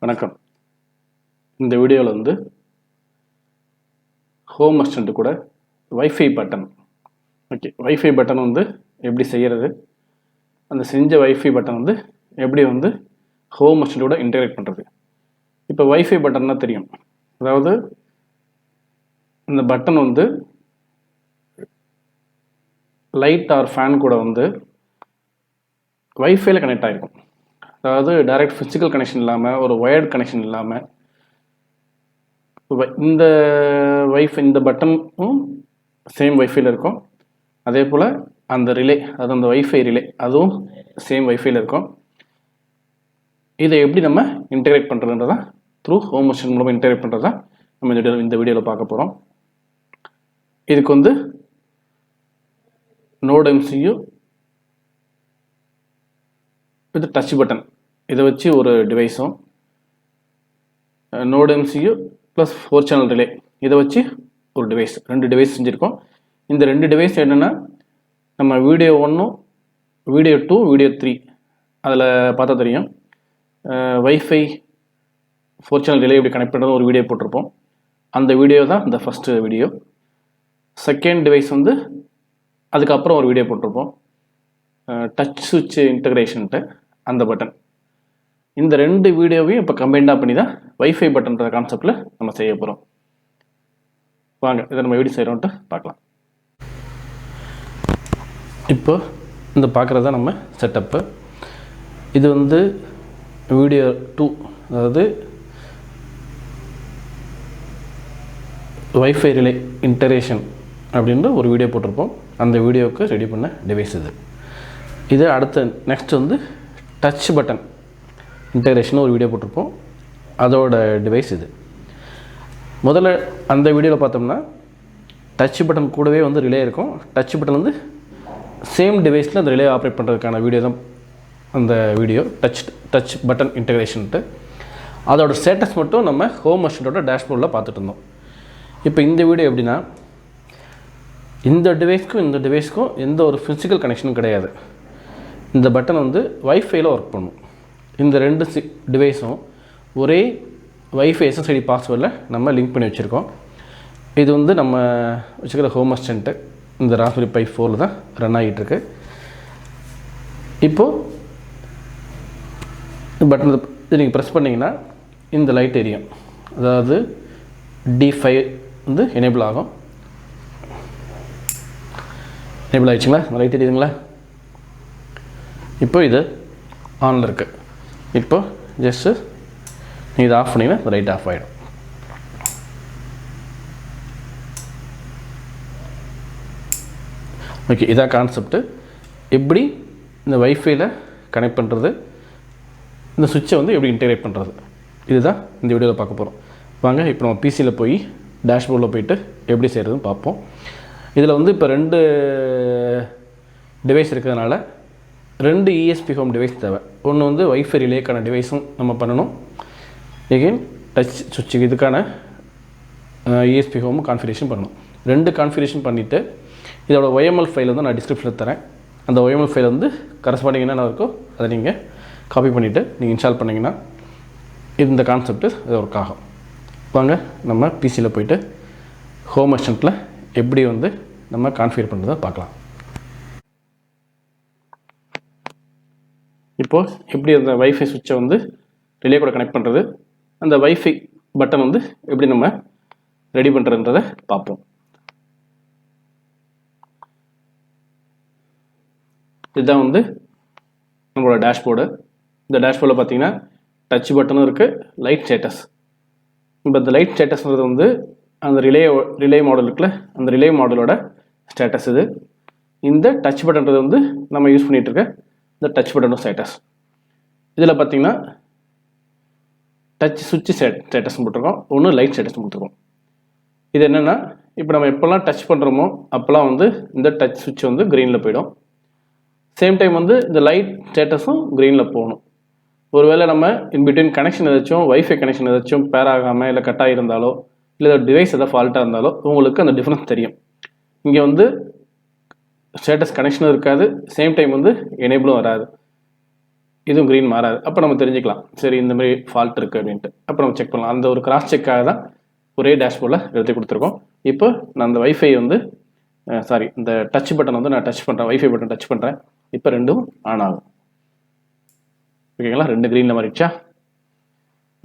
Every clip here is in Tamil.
வணக்கம். இந்த வீடியோவில் வந்து ஹோம் அசிஸ்டண்ட் கூட வைஃபை பட்டன் வைஃபை பட்டன் வந்து எப்படி செய்கிறது, அந்த செஞ்ச வைஃபை பட்டன் வந்து எப்படி வந்து ஹோம் அசிஸ்டண்ட் கூட இன்டகிரேட் பண்ணுறது. இப்போ வைஃபை பட்டன்னா தெரியும், அதாவது இந்த பட்டன் வந்து லைட் ஆர் ஃபேன் கூட வந்து வைஃபைல கனெக்ட் ஆகிருக்கும். அதாவது டைரக்ட் ஃபிசிக்கல் கனெக்ஷன் இல்லாமல், ஒரு ஒயர்டு கனெக்ஷன் இல்லாமல், இந்த இந்த பட்டனும் சேம் வைஃபைல இருக்கும். அதே போல் அந்த ரிலே, அது அந்த வைஃபை ரிலே, அதுவும் சேம் வைஃபைல இருக்கும். இதை எப்படி நம்ம இன்டகிரேட் பண்ணுறதுன்றதான் த்ரூ ஹோம் அசிஸ்டண்ட் மூலமாக இன்டகிரேட் பண்ணுறது தான் நம்ம இந்த வீடியோவில் பார்க்க போகிறோம். இதுக்கு வந்து நோட் MCU இது டச் பட்டன், இதை வச்சு ஒரு டிவைஸும், node MCU plus 4 channel relay, இதை வச்சு ஒரு டிவைஸ், 2 டிவைஸ் செஞ்சுருக்கோம். இந்த 2 டிவைஸ் என்னென்னா, நம்ம வீடியோ 1, வீடியோ 2, வீடியோ 3 அதில் பார்த்தா தெரியும். வைஃபை 4 சேனல் ரிலே எப்படி கனெக்ட் பண்ணுறது ஒரு வீடியோ போட்டிருப்போம். அந்த வீடியோ தான் இந்த ஃபஸ்ட்டு வீடியோ. செகண்ட் டிவைஸ் வந்து அதுக்கப்புறம் ஒரு வீடியோ போட்டிருப்போம், டச் சுவிட்ச் இன்டகிரேஷன்ட்டு அந்த பட்டன். இந்த 2 வீடியோவையும் இப்போ கம்பைண்டாக பண்ணி தான் வைஃபை பட்டன்ற கான்செப்டில் நம்ம செய்ய போகிறோம். வாங்க இதை நம்ம எப்படி செய்கிறோன்ட்டு பார்க்கலாம். இப்போ இந்த பார்க்குறது தான் நம்ம செட்டப்பு. இது வந்து வீடியோ 2, அதாவது வைஃபை ரிலே இன்டகிரேஷன் அப்படின்ற ஒரு வீடியோ போட்டிருப்போம். அந்த வீடியோவுக்கு ரெடி பண்ண டிவைஸ் இது அடுத்த நெக்ஸ்ட் வந்து டச் பட்டன் இன்டகிரேஷன் ஒரு வீடியோ போட்டிருப்போம், அதோட டிவைஸ் இது. முதல்ல அந்த வீடியோவில் பார்த்தோம்னா டச் பட்டன் கூடவே வந்து ரிலே இருக்கும். டச் பட்டன் வந்து சேம் டிவைஸில் அந்த ரிலே ஆப்ரேட் பண்ணுறதுக்கான வீடியோ தான் அந்த வீடியோ, டச் பட்டன் இன்டகிரேஷன்ட்டு. அதோட ஸ்டேட்டஸ் மட்டும் நம்ம ஹோம் அசிஸ்டண்டோட டேஷ்போர்டில் பார்த்துட்டு இருந்தோம். இப்போ இந்த வீடியோ எப்படின்னா, இந்த டிவைஸ்க்கும் எந்த ஒரு ஃபிசிக்கல் கனெக்ஷனும் கிடையாது. இந்த பட்டன் வந்து வைஃபைல ஒர்க் பண்ணும். இந்த 2 டிவைஸும் ஒரே வைஃபை SSID பாஸ்வேர்டில் நம்ம லிங்க் பண்ணி வச்சுருக்கோம். இது வந்து நம்ம வச்சுக்கிற ஹோம் அசிஸ்டண்ட்டு இந்த ராஸ்பெரி பை 4 தான் ரன் ஆகிட்டுருக்கு. இப்போது பட்டன் இது நீங்கள் ப்ரெஸ் பண்ணிங்கன்னா இந்த லைட் எரியும், அதாவது D5 வந்து எனேபிள் ஆகும். எனேபிள் ஆகிடுச்சுங்களா? அந்த லைட் எரியுதுங்களா? இப்போ இது ஆனில் இருக்குது. இப்போ ஜஸ்ட்டு நீங்கள் இதை ஆஃப் பண்ணிங்கன்னா இந்த லைட் ஆஃப் ஆகிடும். ஓகே, இதான் கான்செப்ட்டு. எப்படி இந்த வைஃபைல கனெக்ட் பண்ணுறது, இந்த சுவிட்சை வந்து எப்படி இன்டகிரேட் பண்ணுறது, இதுதான் இந்த வீடியோவில் பார்க்க போகிறோம். வாங்க இப்போ நம்ம பிசியில் போய் டேஷ்போர்டில் போயிட்டு எப்படி செய்கிறதுன்னு பார்ப்போம். இதில் வந்து இப்போ 2 டிவைஸ் இருக்கிறதுனால 2 ESP ஹோம் டிவைஸ் தேவை. ஒன்று வந்து வைஃபை ரிலேக்கான டிவைஸும் நம்ம பண்ணணும். எகெயின் டச் சுவிட்ச் இதுக்கான ESP ஹோம் கான்ஃபிகரேஷன் பண்ணணும். 2 கான்ஃபிகரேஷன் பண்ணிவிட்டு இதோட OML ஃபைல் வந்து நான் டிஸ்கிரிப்ஷனில் தரேன். அந்த OML ஃபைல் வந்து கரஸ்பாண்டிங் என்ன இருக்கோ அதை நீங்கள் காப்பி பண்ணிவிட்டு நீங்கள் இன்ஸ்டால் பண்ணிங்கன்னா இந்த கான்செப்ட்டு இது ஒர்க் ஆகும். வாங்க நம்ம பிசியில் போய்ட்டு ஹோம் அசிஸ்டண்ட்டில் எப்படி வந்து நம்ம கான்ஃபிகர் பண்ணுறதை பார்க்கலாம். இப்போது எப்படி அந்த வைஃபை சுவிட்சை வந்து ரிலே கூட கனெக்ட் பண்ணுறது, அந்த வைஃபை பட்டன் வந்து எப்படி நம்ம ரெடி பண்ணுறதுன்றதை பார்ப்போம். இதுதான் வந்து நம்மளோட டேஷ்போர்டு. இந்த டேஷ்போர்டில் பார்த்தீங்கன்னா டச் பட்டனும் இருக்குது, லைட் ஸ்டேட்டஸ். இப்போ இந்த லைட் ஸ்டேட்டஸ்ன்றது வந்து அந்த ரிலே மாடல் இருக்குல்ல, அந்த ரிலே மாடலோட ஸ்டேட்டஸ் இது. இந்த டச் பட்டன்றது வந்து நம்ம யூஸ் பண்ணிகிட்டு இருக்க இந்த டச் பட்டனோட ஸ்டேட்டஸ். இதில் பார்த்தீங்கன்னா டச் சுவிட்ச் ஸ்டேட்டஸ் போட்டிருக்கோம், ஒன்று லைட் ஸ்டேட்டஸ் போட்டிருக்கோம். இது என்னென்னா, இப்போ நம்ம எப்போல்லாம் டச் பண்ணுறோமோ அப்போல்லாம் வந்து இந்த டச் சுவிட்ச் வந்து க்ரீனில் போயிடும். சேம் டைம் வந்து இந்த லைட் ஸ்டேட்டஸும் க்ரீனில் போகணும். ஒருவேளை நம்ம இன்பிட்வீன் கனெக்ஷன் ஏதாச்சும் வைஃபை கனெக்ஷன் ஏதாச்சும் பேர் ஆகாமல் இல்லை கட் ஆகியிருந்தாலோ இல்லை டிவைஸ் எதாவது ஃபால்ட்டாக இருந்தாலோ உங்களுக்கு அந்த டிஃப்ரென்ஸ் தெரியும். இங்கே வந்து ஸ்டேட்டஸ் கனெக்ஷனும் இருக்காது, சேம் டைம் வந்து எனேபிளும் வராது. இதுவும் க்ரீன் மாறாது. அப்போ நம்ம தெரிஞ்சுக்கலாம், சரி இந்த மாதிரி ஃபால்ட் இருக்குது அப்படின்ட்டு. அப்போ நம்ம செக் பண்ணலாம். அந்த ஒரு கிராஸ் செக்காக தான் ஒரே டேஷ்போர்டில் எழுதி கொடுத்துருக்கோம். இப்போ நான் அந்த வைஃபை வந்து இந்த டச் பட்டன் வந்து நான் டச் பண்ணுறேன், வைஃபை பட்டன் டச் பண்ணுறேன். இப்போ ரெண்டும் ஆன் ஆகும். ஓகேங்களா, ரெண்டு க்ரீனில் மாறிடுச்சா?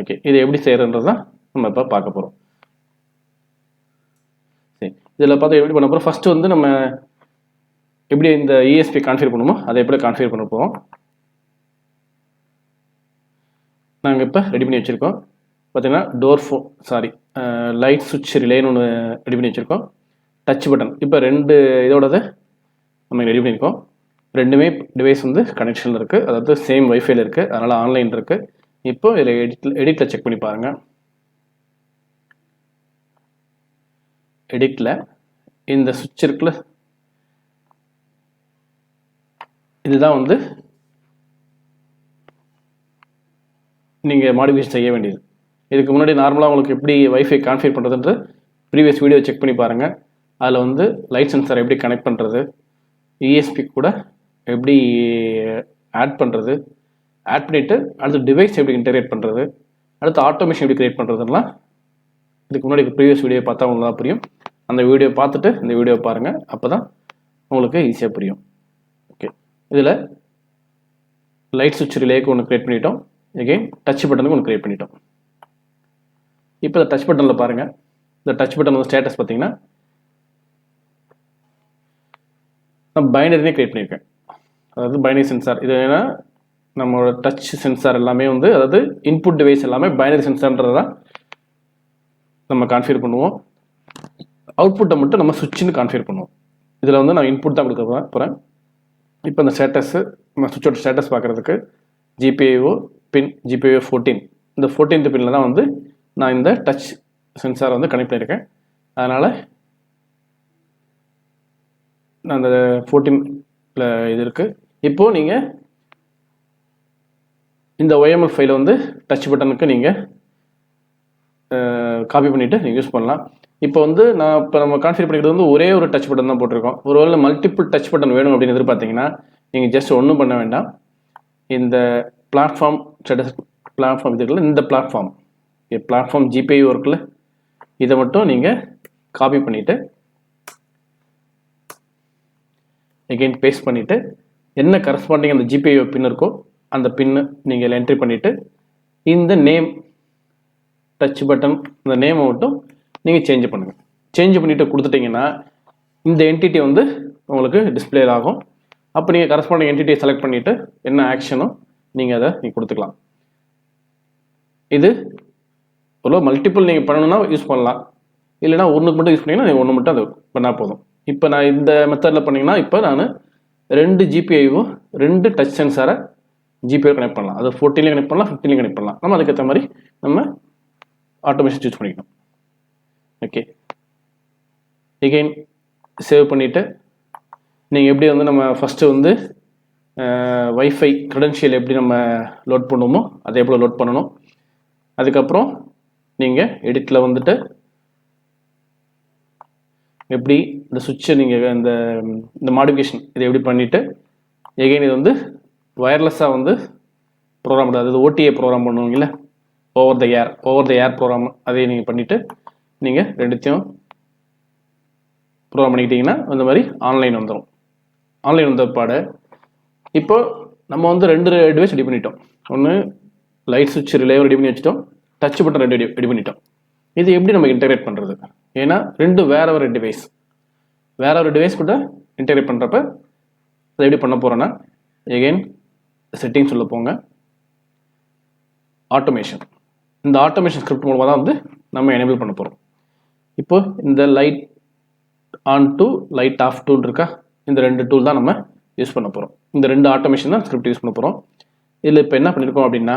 ஓகே, இது எப்படி செய்கிறன்றது தான் நம்ம இப்போ பார்க்க போகிறோம். சரி, இதில் பார்த்து எப்படி பண்ண போகிறோம். ஃபஸ்ட்டு வந்து நம்ம எப்படி இந்த ESP கான்ஃபிகர் பண்ணுமோ அதை எப்படி கான்ஃபிகர் பண்ண போகிறோம். நாங்கள் இப்போ ரெடி பண்ணி வச்சுருக்கோம். பார்த்தீங்கன்னா லைட் சுவிட்ச் ரிலேன்னு ஒன்று ரெடி பண்ணி வச்சுருக்கோம். டச் பட்டன் இப்போ ரெண்டு இதோடது நம்ம ரெடி பண்ணியிருக்கோம். ரெண்டுமே டிவைஸ் வந்து கனெக்ஷனில் இருக்குது, அதாவது சேம் வைஃபைல இருக்குது, அதனால் ஆன்லைன் இருக்குது. இப்போ இதில் எடிட்டில் செக் பண்ணி பாருங்கள். எடிட்டில் இந்த சுவிட்ச் இருக்குல்ல, இதுதான் வந்து நீங்கள் மாடிஃபிகேஷன் செய்ய வேண்டியது. இதுக்கு முன்னாடி நார்மலாக உங்களுக்கு எப்படி வைஃபை கான்ஃபிகர் பண்ணுறதுன்ற ப்ரீவியஸ் வீடியோ செக் பண்ணி பாருங்கள். அதில் வந்து லைட் சென்சார் எப்படி கனெக்ட் பண்ணுறது, ESP கூட எப்படி ஆட் பண்ணுறது, ஆட் பண்ணிவிட்டு அடுத்து டிவைஸ் எப்படி இன்டகிரேட் பண்ணுறது, அடுத்து ஆட்டோமேஷன் எப்படி கிரியேட் பண்ணுறதுலாம் இதுக்கு முன்னாடி ப்ரீவியஸ் வீடியோ பார்த்தா உங்களுக்கு தான் புரியும். அந்த வீடியோ பார்த்துட்டு இந்த வீடியோ பாருங்கள், அப்போ தான் உங்களுக்கு ஈஸியாக புரியும். ஓகே, இதில் லைட் சுவிட்ச் ரிலேக்கு ஒன்று கிரியேட் பண்ணிட்டோம். எகெயின் டச் பட்டனுக்கு ஒன்று கிரியேட் பண்ணிட்டோம். இப்போ இந்த டச் பட்டனில் பாருங்கள். இந்த டச் பட்டன் வந்து ஸ்டேட்டஸ் பார்த்தீங்கன்னா நான் பைனரினே கிரியேட் பண்ணியிருக்கேன். அதாவது பைனரி சென்சார். இது ஏன்னா நம்மளோட டச் சென்சார் எல்லாமே வந்து, அதாவது இன்புட் டிவைஸ் எல்லாமே பைனரி சென்சார்ன்றது தான் நம்ம கான்ஃபிகர் பண்ணுவோம். அவுட்புட்டை மட்டும் நம்ம சுவிட்சுன்னு கான்ஃபிகர் பண்ணுவோம். இதில் வந்து நான் இன்புட் தான் கொடுக்க போகிறேன். இப்போ இந்த ஸ்டேட்டஸு நம்ம சுவிட்சோட ஸ்டேட்டஸ் பார்க்குறதுக்கு GPIO பின் GPIO 14, இந்த 14th பின்னில் தான் வந்து நான் இந்த டச் சென்சாரை வந்து கனெக்ட் பண்ணியிருக்கேன். அதனால் நான் அந்த 14ல் இது இருக்குது. இப்போது நீங்கள் இந்த OML ஃபைலை வந்து டச் பட்டனுக்கு நீங்கள் காப்பி பண்ணிவிட்டு நீங்கள் யூஸ் பண்ணலாம். இப்போ வந்து நம்ம கான்ஃபிகர் பண்ணிக்கிறது வந்து ஒரே ஒரு டச் பட்டன் தான் போட்டிருக்கோம். ஒருவேளை மல்டிபிள் டச் பட்டன் வேணும் அப்படின்னு எதிர்பார்த்தீங்கன்னா நீங்கள் ஜஸ்ட் ஒன்றும் பண்ண வேண்டாம். இந்த பிளாட்ஃபார்ம் இதுக்குள்ள இந்த பிளாட்ஃபார்ம் GPIO இருக்குல்ல, இதை மட்டும் நீங்கள் காப்பி பண்ணிவிட்டு எகெயின் பேஸ்ட் பண்ணிவிட்டு என்ன கரஸ்பாண்டிங் அந்த GPIO பின் இருக்கோ அந்த பின்னு நீங்கள் என்ட்ரி பண்ணிவிட்டு இந்த நேம் டச் பட்டன் இந்த நேமை மட்டும் நீங்கள் சேஞ்ச் பண்ணுங்கள். சேஞ்ச் பண்ணிவிட்டு கொடுத்துட்டிங்கன்னா இந்த என்டிட்டி வந்து உங்களுக்கு டிஸ்பிளே ஆகும். அப்போ நீங்கள் கரஸ்பாண்டிங் என்டிட்டியை செலக்ட் பண்ணிவிட்டு என்ன ஆக்ஷனோ நீங்கள் அதை கொடுத்துக்கலாம். இது ஒரு மல்டிபிள் நீங்கள் பண்ணணும்னா யூஸ் பண்ணலாம், இல்லைனா ஒன்றுக்கு மட்டும் யூஸ் பண்ணிங்கன்னா நீங்கள் ஒன்று மட்டும் அது பண்ணால் போதும். இப்போ நான் இந்த மெத்தடில் பண்ணிங்கன்னா இப்போ நான் 2 GPIO 2 டச் சென்சாரை GPIO கனெக்ட் பண்ணலாம். அது 14லையும் கனெக்ட் பண்ணலாம், 15லையும் கனெக்ட் பண்ணலாம். நம்ம அதுக்கேற்ற மாதிரி நம்ம ஆட்டோமேஷன் சூஸ் பண்ணிக்கணும். ஓகே, எகெயின் சேவ் பண்ணிவிட்டு நீங்கள் எப்படி வந்து நம்ம ஃபஸ்ட்டு வந்து வைஃபை க்ரெடென்ஷியல் எப்படி நம்ம லோட் பண்ணுவோமோ அதை எப்படி லோட் பண்ணணும். அதுக்கப்புறம் நீங்கள் எடிட்டில் வந்துட்டு எப்படி இந்த சுவிட்சை நீங்கள் இந்த மாடிஃபிகேஷன் இதை எப்படி பண்ணிவிட்டு எகெயின் இது வந்து வயர்லெஸ்ஸாக வந்து ப்ரோக்ராம் பண்ணுறது, அதாவது OTA ப்ரோக்ராம் பண்ணுவீங்களே, ஓவர் த ஏர் ப்ரோக்ராம், அதை நீங்கள் பண்ணிவிட்டு நீங்கள் ரெண்டுத்தையும் ப்ரோக்ராம் பண்ணிக்கிட்டிங்கன்னா இந்த மாதிரி ஆன்லைன் வந்துடும். ஆன்லைன் வந்த பாடு இப்போ நம்ம வந்து 2 டிவைஸ் ரெடி பண்ணிட்டோம். ஒன்று லைட் சுவிட்ச் ரிலேவை ரெடி பண்ணி வச்சுட்டோம், டச் பட்டன் ரெடி பண்ணிட்டோம். இது எப்படி நம்ம இன்டெகிரேட் பண்ணுறது? ஏன்னா வேற ஒரு டிவைஸ் கூட இன்டெகிரேட் பண்ணுறப்ப அதை எப்படி பண்ண போகிறோன்னா எகெயின் செட்டிங்ஸ் உள்ள போங்க, ஆட்டோமேஷன். இந்த ஆட்டோமேஷன் ஸ்கிரிப்ட் மூலமாக தான் வந்து நம்ம எனேபிள் பண்ண போகிறோம். இப்போ இந்த light on to light off tool இருக்கா, இந்த 2 டூல் தான் நம்ம யூஸ் பண்ண போகிறோம். இந்த 2 ஆட்டோமேஷன் தான் ஸ்கிரிப்ட் யூஸ் பண்ண போகிறோம். இதில் இப்போ என்ன பண்ணியிருக்கோம் அப்படின்னா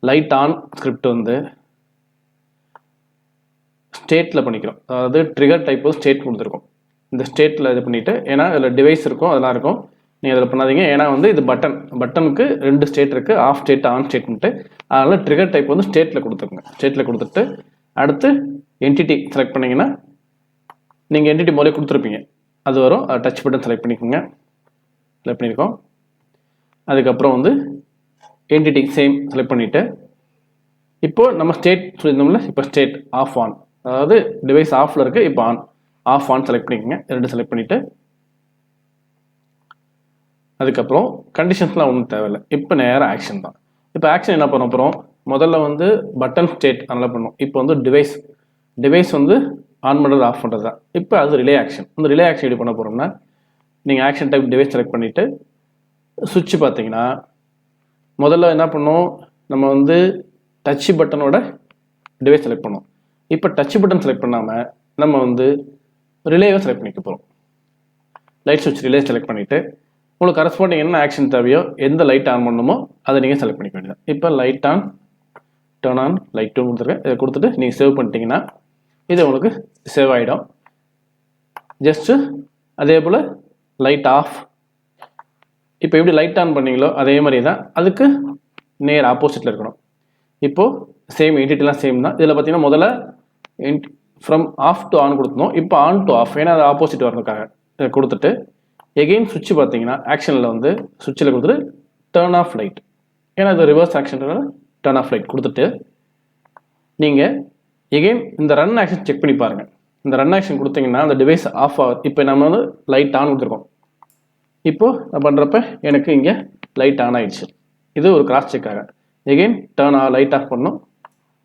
லைட் ஆன் ஸ்கிரிப்ட் வந்து ஸ்டேட்டில் பண்ணிக்கிறோம். அதாவது ட்ரிகர் டைப் ஸ்டேட் கொடுத்துருக்கோம். இந்த ஸ்டேட்டில் இது பண்ணிவிட்டு, ஏன்னா இதில் டிவைஸ் இருக்கும் அதெல்லாம் இருக்கும், நீங்கள் அதில் பண்ணாதீங்க. ஏன்னா வந்து இது பட்டனுக்கு 2 ஸ்டேட் இருக்குது, ஆஃப் ஸ்டேட் ஆன் ஸ்டேட்ன்ட்டு. அதனால் ட்ரிகர் டைப் வந்து ஸ்டேட்டில் கொடுத்துருங்க. ஸ்டேட்டில் கொடுத்துட்டு அடுத்து என்டிட்டி செலக்ட் பண்ணிங்கன்னா நீங்கள் என்டிட்டி முதலே கொடுத்துருப்பீங்க, அது வரும். டச் பட்டன் செலக்ட் பண்ணிக்கோங்க, செலக்ட் பண்ணியிருக்கோம். அதுக்கப்புறம் வந்து என்டிட்டி சேம் செலக்ட் பண்ணிவிட்டு இப்போது நம்ம ஸ்டேட் சொல்லியிருந்தோம்ல, இப்போ ஸ்டேட் ஆஃப் ஆன், அதாவது டிவைஸ் ஆஃபில் இருக்குது, இப்போ ஆன், ஆஃப் ஆன் செலக்ட் பண்ணிக்கோங்க. ரெண்டு செலக்ட் பண்ணிவிட்டு அதுக்கப்புறம் கண்டிஷன்ஸ்லாம் ஒன்றும் தேவையில்லை. இப்போ நேராக ஆக்ஷன் தான். இப்போ ஆக்ஷன் என்ன பண்ண போகிறோம், முதல்ல வந்து பட்டன் ஸ்டேட் அதெல்லாம் பண்ணோம். இப்போ வந்து டிவைஸ் வந்து ஆன் பண்ணுறது ஆஃப் பண்ணுறது தான். இப்போ அது ரிலே ஆக்ஷன். அந்த ரிலே ஆக்ஷன் எப்படி பண்ண போகிறோம்னா, நீங்கள் ஆக்ஷன் டைப் டிவைஸ் செலக்ட் பண்ணிவிட்டு சுவிட்ச் பார்த்தீங்கன்னா முதல்ல என்ன பண்ணோம், நம்ம வந்து டச் பட்டனோட டிவைஸ் செலக்ட் பண்ணோம். இப்போ டச் பட்டன் செலக்ட் பண்ணாமல் நம்ம வந்து ரிலேவை செலக்ட் பண்ணிக்க போகிறோம். லைட் சுவிட்ச் ரிலே செலக்ட் பண்ணிவிட்டு உங்களுக்கு கரஸ்பாண்டிங் என்ன ஆக்ஷன் தேவையோ, எந்த லைட் ஆன் பண்ணணுமோ அதை நீங்கள் செலக்ட் பண்ணிக்க வேண்டியது. இப்போ light on, turn on, light two கொடுத்துருக்கேன். இதை கொடுத்துட்டு நீங்கள் சேவ் பண்ணிட்டீங்கன்னா இது உங்களுக்கு சேவ் ஆகிடும். ஜஸ்ட்டு அதே போல் லைட் ஆஃப், இப்போ எப்படி லைட் ஆன் பண்ணீங்களோ அதே மாதிரி தான், அதுக்கு நேர் ஆப்போசிட்டில் இருக்கணும். இப்போது சேம் என்டிட்டிலாம் சேம் தான். இதில் பார்த்தீங்கன்னா முதல்ல ஃப்ரம் ஆஃப் டு ஆன் கொடுத்தோம், இப்போ ஆன் டு ஆஃப், ஏன்னா அது ஆப்போசிட் வரதுக்காக இதை கொடுத்துட்டு எகெயின் சுவிட்ச் பார்த்தீங்கன்னா ஆக்ஷனில் வந்து சுவிட்சில் கொடுத்துட்டு டர்ன் ஆஃப் லைட், ஏன்னா அது reverse action, turn of light கொடுத்துட்டு நீங்கள் எகெயின் இந்த ரன் ஆக்ஷன் செக் பண்ணி பாருங்கள். இந்த ரன் ஆக்ஷன் கொடுத்தீங்கன்னா அந்த டிவைஸ் ஆஃப் ஆகுது. இப்போ நம்ம வந்து லைட் ஆன் கொடுத்துருக்கோம். இப்போது நான் பண்ணுறப்ப எனக்கு இங்கே லைட் ஆன் ஆகிடுச்சு. இது ஒரு கிராஸ் செக்காக. எகெயின் டர்ன் லைட் ஆஃப் பண்ணணும்,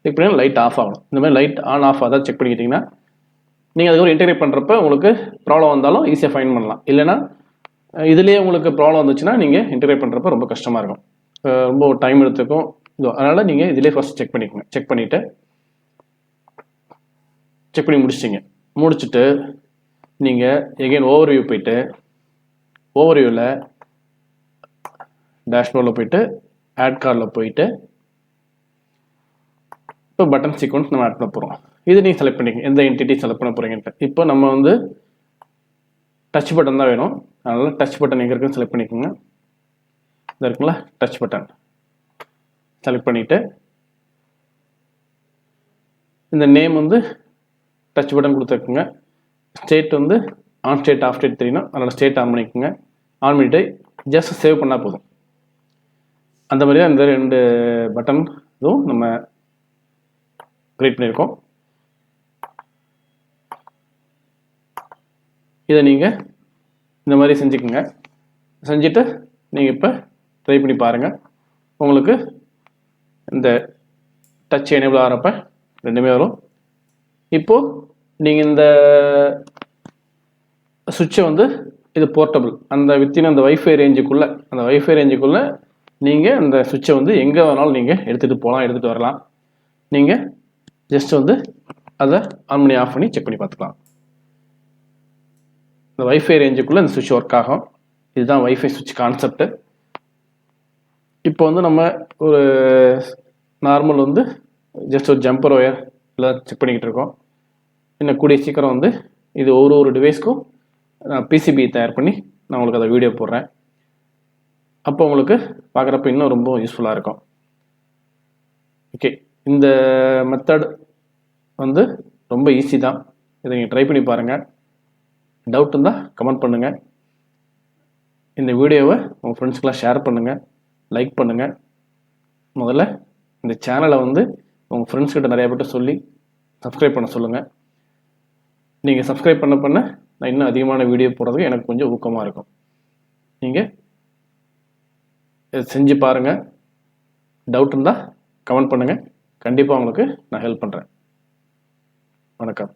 செக் பண்ணி லைட் ஆஃப் ஆகணும். இந்த மாதிரி லைட் ஆன் ஆஃப் ஆகாத செக் பண்ணிக்கிட்டிங்கன்னா நீங்கள் அதுக்கு ஒரு இன்டெகிரேட் பண்ணுறப்ப உங்களுக்கு ப்ராப்ளம் வந்தாலும் ஈஸியாக ஃபைன் பண்ணலாம். இல்லைனா இதுலேயே உங்களுக்கு ப்ராப்ளம் வந்துச்சுன்னா நீங்கள் இன்டெகிரேட் பண்ணுறப்ப ரொம்ப கஷ்டமாக இருக்கும், ரொம்ப டைம் எடுத்துக்கும். அதனால் நீங்கள் இதிலே ஃபஸ்ட் செக் பண்ணிக்கோங்க. செக் பண்ணிவிட்டு செக் பண்ணி முடிச்சுட்டு நீங்கள் எகெயின் ஓவர்வியூ போயிட்டு ஓவர்வியூவில் டேஷ்போர்டில் போயிட்டு ஆட் கார்டில் போயிட்டு இப்போ பட்டன் சீக்வன்ஸ் நம்ம ஆட் பண்ண போகிறோம். இது நீங்கள் செலக்ட் பண்ணிக்கோங்க, எந்த என்டிட்டி செலக்ட் பண்ண போகிறீங்கன்ட்டு. இப்போ நம்ம வந்து டச் பட்டன் தான் வேணும், அதனால் டச் பட்டன் எங்கே இருக்குன்னு செலக்ட் பண்ணிக்கோங்க. இது இருக்குங்களா, டச் பட்டன் செலக்ட் பண்ணிவிட்டு இந்த நேம் வந்து டச் பட்டன் கொடுத்துருக்குங்க. ஸ்டேட் வந்து ஆன் ஸ்டேட் ஆஃப் ஸ்டேட் தெரியணும், அதனால் ஸ்டேட் ஆன் பண்ணிக்கோங்க. ஆன் பண்ணிவிட்டு ஜஸ்ட் சேவ் பண்ணால் போதும். அந்த மாதிரி தான் இந்த ரெண்டு பட்டன் இதுவும் நம்ம கிரியேட் பண்ணியிருக்கோம். இதை நீங்கள் இந்த மாதிரி செஞ்சுக்கோங்க. செஞ்சுட்டு நீங்கள் இப்போ ட்ரை பண்ணி பாருங்கள். உங்களுக்கு இந்த டச் எனேபிள் ஆகிறப்ப ரெண்டுமே வரும். இப்போது நீங்கள் இந்த சுவிட்சை வந்து இது போர்ட்டபிள், அந்த வித்தின் அந்த வைஃபை ரேஞ்சுக்குள்ளே நீங்கள் அந்த சுவிட்சை வந்து எங்கே வேணாலும் நீங்கள் எடுத்துகிட்டு போகலாம், எடுத்துகிட்டு வரலாம். நீங்கள் ஜஸ்ட் வந்து அதை ஆன் பண்ணி ஆஃப் பண்ணி செக் பண்ணி பார்த்துக்கலாம். இந்த வைஃபை ரேஞ்சுக்குள்ளே இந்த சுவிட்ச் ஒர்க் ஆகும். இதுதான் வைஃபை சுவிட்ச் கான்செப்ட். இப்போ வந்து நம்ம ஒரு நார்மல் வந்து ஜஸ்ட் ஒரு ஜம்பர் ஒயர் எல்லாம் செக் பண்ணிக்கிட்டு இருக்கோம். இன்னும் கூடிய சீக்கிரம் வந்து இது ஒரு டிவைஸ்க்கும் நான் பிசிபி தயார் பண்ணி நான் உங்களுக்கு அதை வீடியோ போடுறேன். அப்போ உங்களுக்கு பார்க்குறப்ப இன்னும் ரொம்ப யூஸ்ஃபுல்லாக இருக்கும். ஓகே, இந்த மெத்தட் வந்து ரொம்ப ஈஸி தான். இதை நீங்கள் ட்ரை பண்ணி பாருங்கள். டவுட் இருந்தால் கமெண்ட் பண்ணுங்கள். இந்த வீடியோவை உங்கள் ஃப்ரெண்ட்ஸ்க்கெலாம் ஷேர் பண்ணுங்கள், லைக் பண்ணுங்கள். முதல்ல இந்த சேனலை வந்து உங்கள் ஃப்ரெண்ட்ஸ்கிட்ட நிறையா பேர்ட்ட சொல்லி சப்ஸ்கிரைப் பண்ண சொல்லுங்கள். நீங்கள் சப்ஸ்கிரைப் பண்ண நான் இன்னும் அதிகமான வீடியோ போடுறதுக்கு எனக்கு கொஞ்சம் ஊக்கமாக இருக்கும். நீங்கள் செஞ்சு பாருங்கள். டவுட் இருந்தால் கமெண்ட் பண்ணுங்கள். கண்டிப்பாக உங்களுக்கு நான் ஹெல்ப் பண்ணுறேன். வணக்கம்.